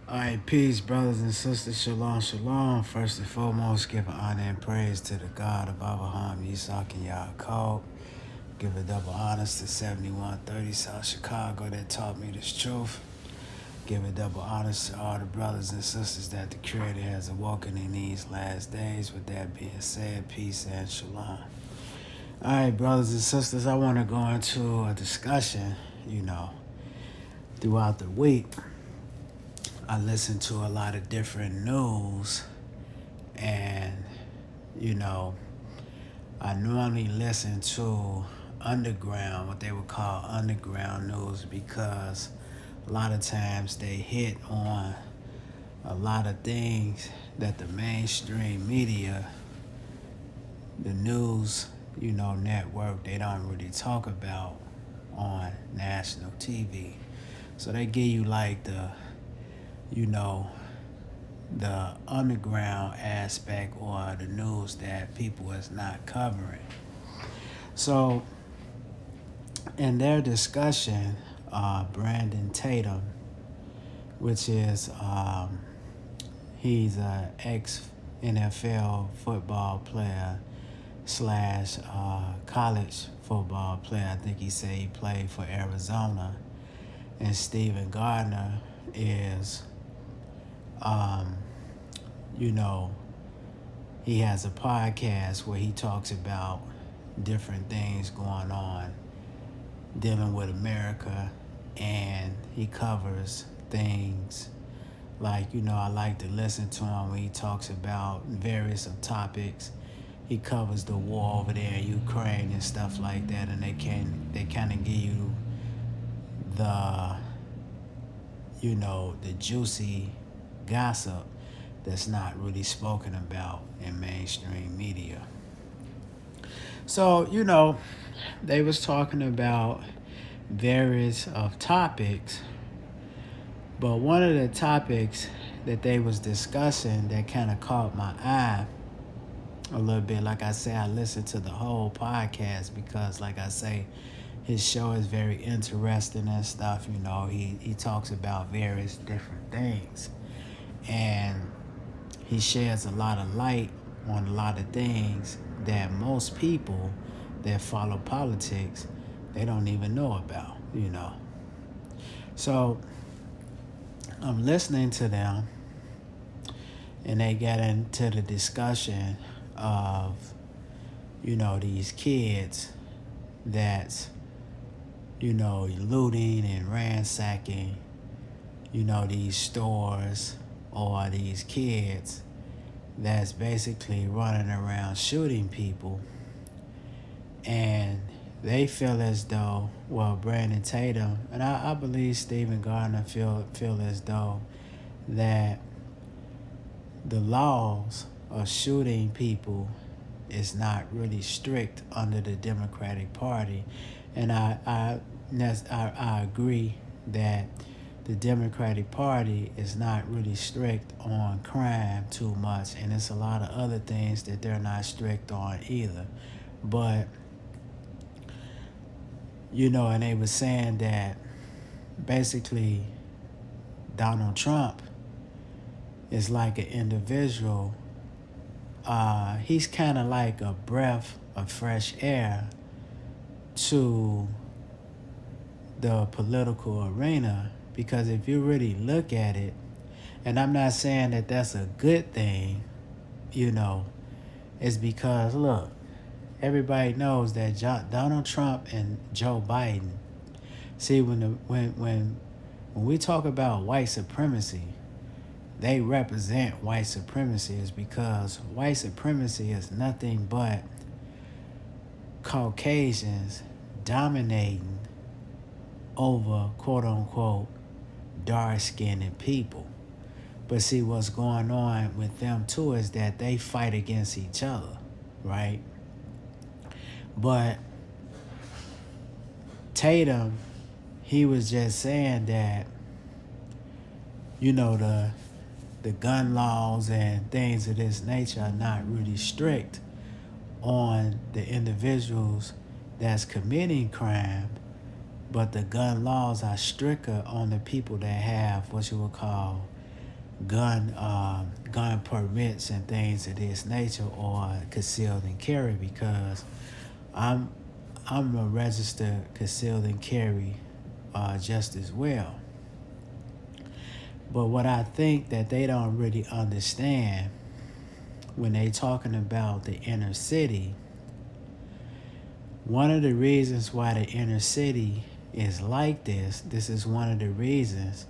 All right, peace, brothers and sisters. Shalom, shalom. First and foremost, give honor and praise to the God of Abraham, Yitzhak, and Yaakov. Give a double honors to 7130 South Chicago that taught me this truth. Give a double honors to all the brothers and sisters that the Creator has awoken in these last days. With that being said, peace and shalom. All right, brothers and sisters, I want to go into a discussion, throughout the week. I listen to a lot of different news, and I normally listen to underground, what they would call underground news, because a lot of times they hit on a lot of things that the mainstream media, the news, network, they don't really talk about on national TV. So they give you like the underground aspect or the news that people is not covering. So in their discussion, Brandon Tatum, which is he's a ex NFL football player slash college football player. I think he said he played for Arizona. And Stephen Gardner is he has a podcast where he talks about different things going on dealing with America, and he covers things like, I like to listen to him when he talks about various topics. He covers the war over there in Ukraine and stuff like that, and they kind of give you the the juicy gossip that's not really spoken about in mainstream media. So, they was talking about various of topics, but one of the topics that they was discussing that kind of caught my eye a little bit, like I say, I listened to the whole podcast because, like I say, his show is very interesting and stuff. He talks about various different things, and he sheds a lot of light on a lot of things that most people that follow politics, they don't even know about. So I'm listening to them, and they get into the discussion of, these kids that's, looting and ransacking, these stores, or these kids that's basically running around shooting people. And they feel as though, Brandon Tatum, and I believe Stephen Gardner feel as though that the laws of shooting people is not really strict under the Democratic Party. And I agree that the Democratic Party is not really strict on crime too much, and it's a lot of other things that they're not strict on either. But, and they were saying that basically Donald Trump is like an individual. He's kind of like a breath of fresh air to the political arena, because if you really look at it, and I'm not saying that that's a good thing, it's because, look, everybody knows that Donald Trump and Joe Biden, see, when we talk about white supremacy, they represent white supremacy, is because white supremacy is nothing but Caucasians dominating over quote-unquote dark-skinned people. But see, what's going on with them too is that they fight against each other, right? But Tatum, he was just saying that, the gun laws and things of this nature are not really strict on the individuals that's committing crime, but the gun laws are stricter on the people that have what you would call gun permits and things of this nature, or concealed and carry, because I'm I'm a registered concealed and carry just as well. But what I think that they don't really understand when they talking about the inner city, one of the reasons why the inner city is like this is one of the reasons,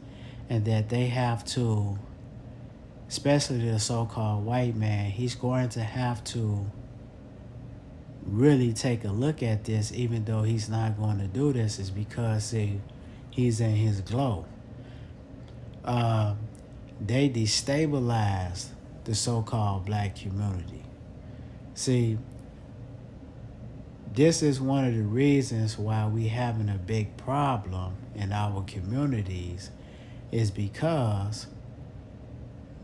and that they have to, especially the so-called white man, he's going to have to really take a look at this, even though he's not going to do this, is because, see, he's in his glow. They destabilized the so-called black community. See, this is one of the reasons why we having a big problem in our communities, is because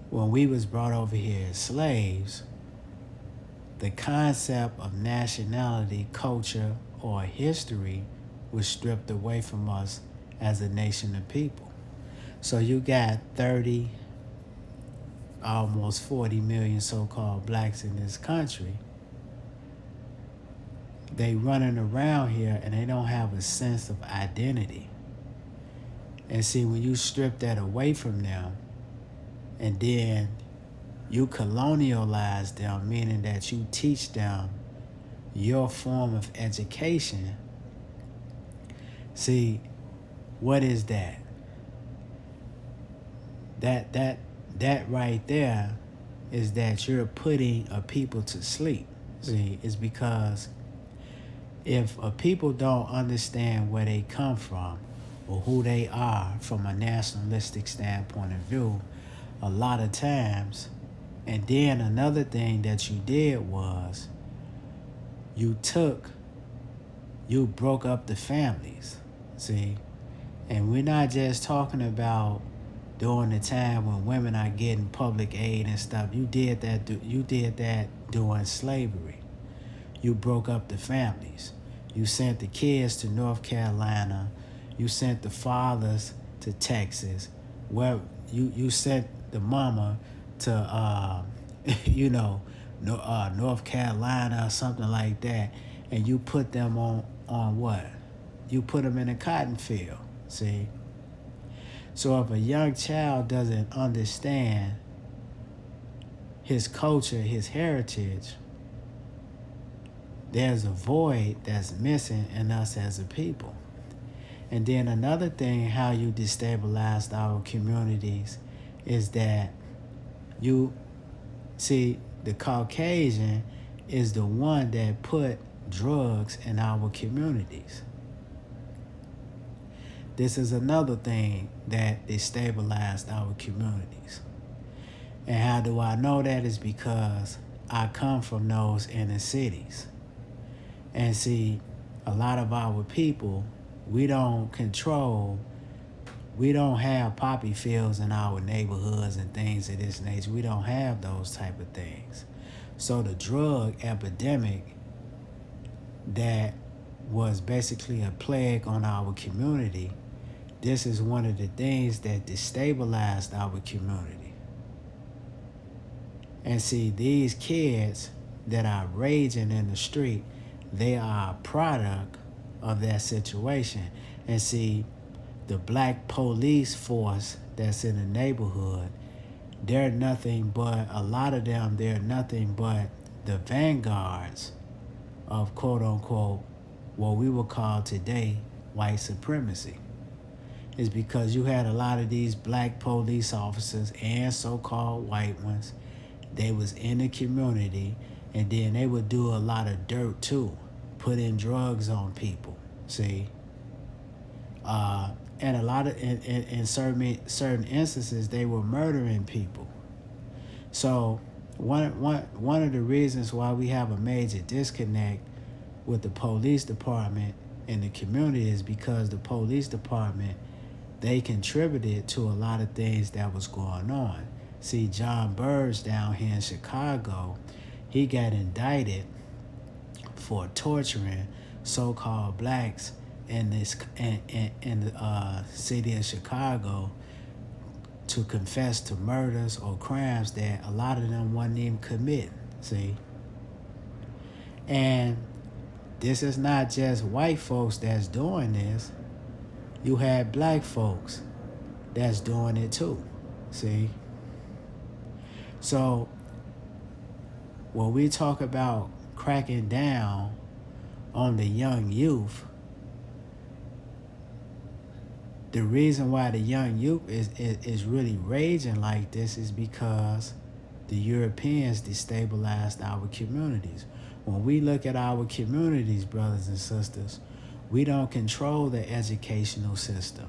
when we was brought over here as slaves, the concept of nationality, culture, or history was stripped away from us as a nation of people. So you got 30, almost 40 million so-called blacks in this country. They running around here and they don't have a sense of identity. And see, when you strip that away from them, and then you colonialize them, meaning that you teach them your form of education, see, what is that? That right there is that you're putting a people to sleep. See, it's because if a people don't understand where they come from or who they are from a nationalistic standpoint of view, a lot of times, and then another thing that you did was you broke up the families, see? And we're not just talking about during the time when women are getting public aid and stuff. You did that during slavery. You broke up the families. You sent the kids to North Carolina. You sent the fathers to Texas. Where you sent the mama to North Carolina or something like that, and you put them on what? You put them in a cotton field. See. So if a young child doesn't understand his culture, his heritage, there's a void that's missing in us as a people. And then another thing, how you destabilized our communities, is that you see the Caucasian is the one that put drugs in our communities. This is another thing that destabilized our communities. And how do I know that? Is because I come from those inner cities. And see, a lot of our people, we don't have poppy fields in our neighborhoods and things of this nature. We don't have those type of things. So the drug epidemic that was basically a plague on our community, this is one of the things that destabilized our community. And see, these kids that are raging in the street, they are a product of that situation. And see, the black police force that's in the neighborhood, they're nothing but the vanguards of quote unquote what we would call today white supremacy. Is because you had a lot of these black police officers and so-called white ones. They was in the community, and then they would do a lot of dirt too, put in drugs on people. See, and a lot of in certain instances they were murdering people. So one of the reasons why we have a major disconnect with the police department in the community is because the police department, they contributed to a lot of things that was going on. See, John Burge down here in Chicago, he got indicted for torturing so-called blacks in the city of Chicago to confess to murders or crimes that a lot of them wasn't even committing. See? And this is not just white folks that's doing this. You had black folks that's doing it too. See? So when we talk about cracking down on the young youth, the reason why the young youth is really raging like this is because the Europeans destabilized our communities. When we look at our communities, brothers and sisters, we don't control the educational system.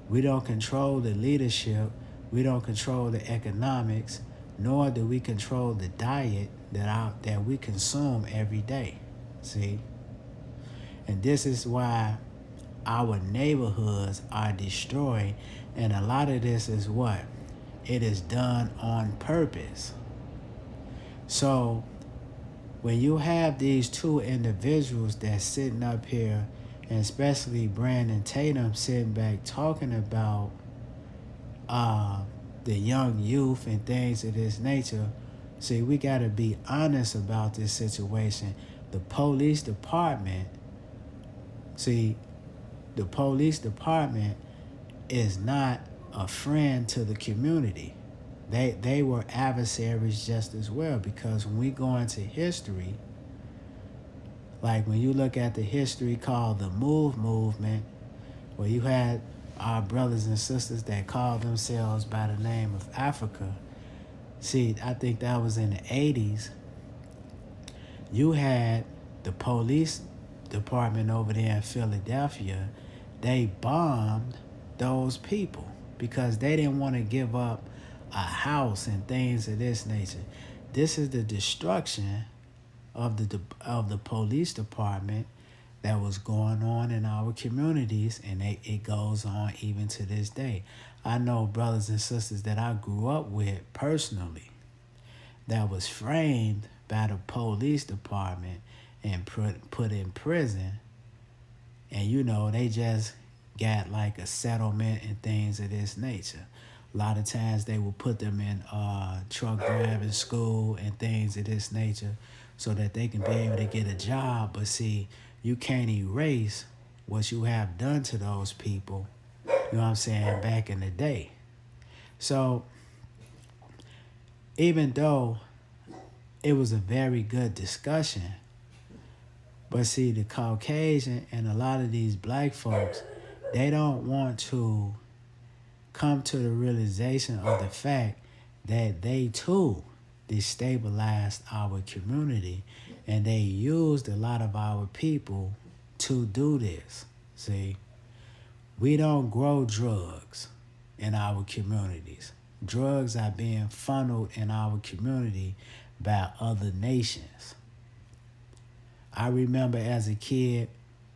We don't control the leadership. We don't control the economics, nor do we control the diet that we consume every day. See? And this is why our neighborhoods are destroyed, and a lot of this is what? It is done on purpose. So when you have these two individuals that's sitting up here, and especially Brandon Tatum sitting back talking about the young youth and things of this nature, see, we got to be honest about this situation. The police department, see, the police department is not a friend to the community. They were adversaries just as well, because when we go into history, like when you look at the history called the movement, where you had our brothers and sisters that called themselves by the name of Africa. See, I think that was in the 80s. You had the police department over there in Philadelphia. They bombed those people because they didn't want to give up a house and things of this nature. This is the destruction of the police department that was going on in our communities, and it goes on even to this day. I know brothers and sisters that I grew up with personally that was framed by the police department and put in prison, and they just got like a settlement and things of this nature. A lot of times they will put them in truck driving school and things of this nature so that they can be able to get a job. But see, you can't erase what you have done to those people, you know what I'm saying, back in the day. So even though it was a very good discussion, but see, the Caucasian and a lot of these black folks, they don't want to come to the realization of the fact that they too destabilized our community, and they used a lot of our people to do this. See, we don't grow drugs in our communities. Drugs are being funneled in our community by other nations. I remember as a kid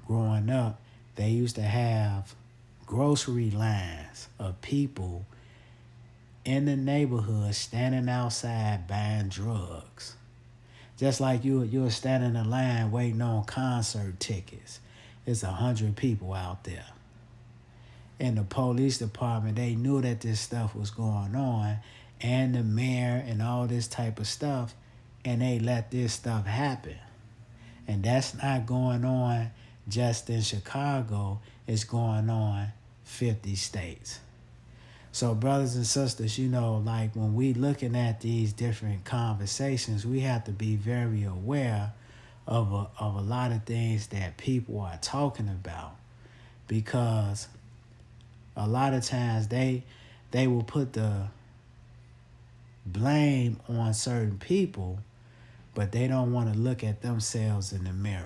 growing up, they used to have grocery lines of people in the neighborhood standing outside buying drugs. Just like you were standing in line waiting on concert tickets. It's 100 people out there. In the police department, they knew that this stuff was going on, and the mayor and all this type of stuff, and they let this stuff happen. And that's not going on just in Chicago. It's going on 50 states. So brothers and sisters, like when we looking at these different conversations, we have to be very aware of a lot of things that people are talking about, because a lot of times they will put the blame on certain people, but they don't want to look at themselves in the mirror.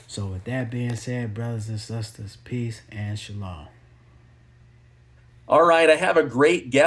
So with that being said, brothers and sisters, peace and shalom. All right, I have a great guest